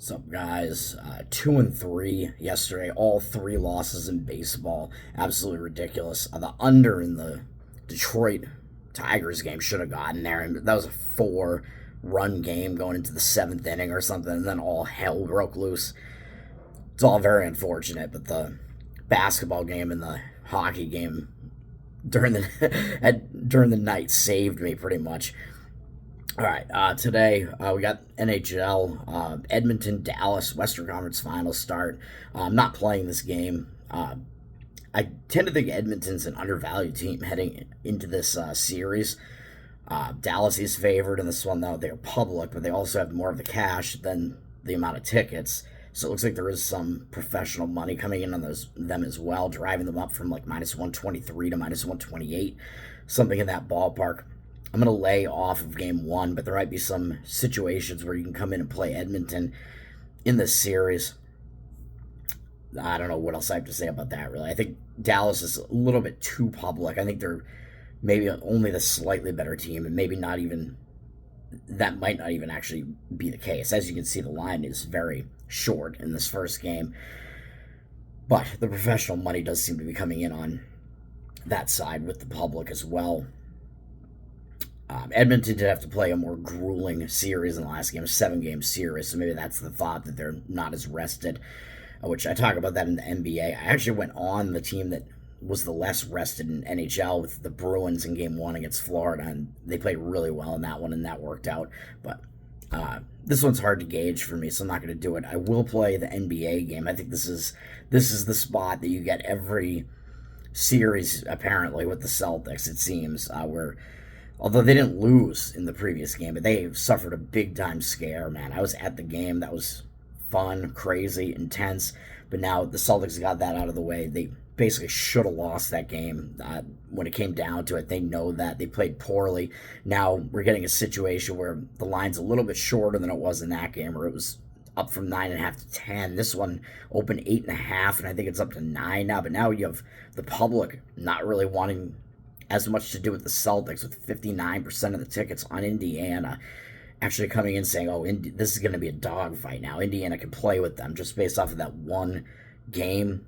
What's up, guys? 2-3 yesterday. All three losses in baseball. Absolutely ridiculous. The under in the Detroit Tigers game should have gotten there, and that was a four-run game going into the seventh inning or something, and then all hell broke loose. It's all very unfortunate, but the basketball game and the hockey game during the night saved me pretty much. All right, today we got NHL, Edmonton, Dallas, Western Conference Finals start. I'm not playing this game. I tend to think Edmonton's an undervalued team heading into this series. Dallas is favored in this one, though. They're public, but they also have more of the cash than the amount of tickets. So it looks like there is some professional money coming in on them as well, driving them up from like minus 123 to minus 128, something in that ballpark. I'm going to lay off of game one, but there might be some situations where you can come in and play Edmonton in this series. I don't know what else I have to say about that, really. I think Dallas is a little bit too public. I think they're maybe only the slightly better team, and maybe not even, that might not even actually be the case. As you can see, the line is very short in this first game. But the professional money does seem to be coming in on that side with the public as well. Edmonton did have to play a more grueling series in the last game, a 7-game series, so maybe that's the thought that they're not as rested, which I talk about that in the NBA. I actually went on the team that was the less rested in NHL with the Bruins in game one against Florida, and they played really well in that one, and that worked out. But this one's hard to gauge for me, so I'm not going to do it. I will play the NBA game. I think this is the spot that you get every series, apparently, with the Celtics, it seems, where although they didn't lose in the previous game, but they suffered a big-time scare, man. I was at the game. That was fun, crazy, intense. But now the Celtics got that out of the way. They basically should have lost that game when it came down to it. They know that. They played poorly. Now we're getting a situation where the line's a little bit shorter than it was in that game, where it was up from 9.5 to 10. This one opened 8.5, and I think it's up to 9 now. But now you have the public not really wanting as much to do with the Celtics, with 59% of the tickets on Indiana actually coming in saying, oh, this is going to be a dogfight now. Indiana can play with them just based off of that one game,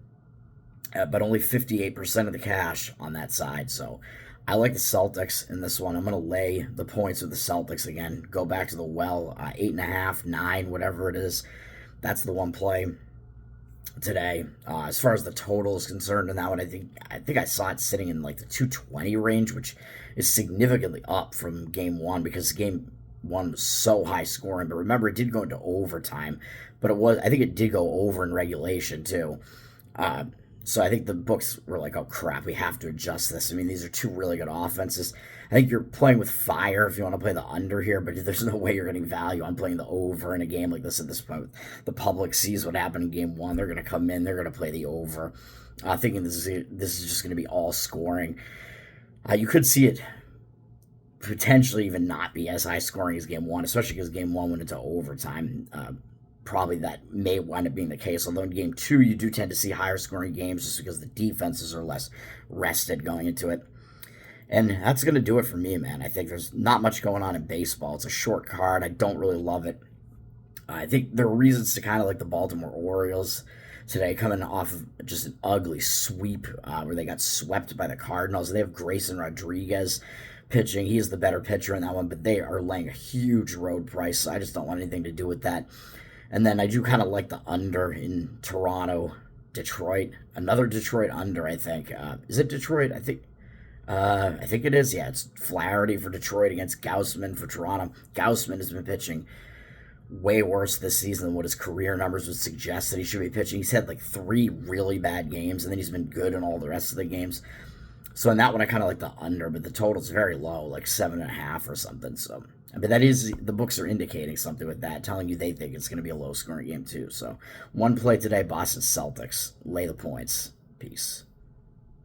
but only 58% of the cash on that side. So I like the Celtics in this one. I'm going to lay the points with the Celtics again. Go back to the well, 8.5, 9, whatever it is. That's the one play today. As far as the total is concerned in that one, I think I saw it sitting in like the 220 range, which is significantly up from game one, because game one was so high scoring. But remember, it did go into overtime, but I think it did go over in regulation too. So I think the books were like, oh crap, we have to adjust this. I mean, these are two really good offenses. I think you're playing with fire if you want to play the under here, but there's no way you're getting value on playing the over in a game like this at this point. The public sees what happened in game one. They're going to come in. They're going to play the over, thinking this is just going to be all scoring. You could see it potentially even not be as high scoring as game one, especially because game one went into overtime. Probably that may wind up being the case, although in game two you do tend to see higher scoring games just because the defenses are less rested going into it. And that's going to do it for me, man. I think there's not much going on in baseball. It's a short card. I don't really love it. I think there are reasons to kind of like the Baltimore Orioles today, coming off of just an ugly sweep where they got swept by the Cardinals. They have Grayson Rodriguez pitching. He's the better pitcher in that one, but they are laying a huge road price, so I just don't want anything to do with that. And then I do kind of like the under in Toronto, Detroit. Another Detroit under, I think. Is it Detroit? I think it is. Yeah, it's Flaherty for Detroit against Gaussman for Toronto. Gaussman has been pitching way worse this season than what his career numbers would suggest that he should be pitching. He's had like 3 really bad games, and then he's been good in all the rest of the games. So in that one, I kind of like the under, but the total's very low, like 7.5 or something. So, but that is, the books are indicating something with that, telling you they think it's going to be a low-scoring game too. So, one play today, Boston Celtics. Lay the points. Peace.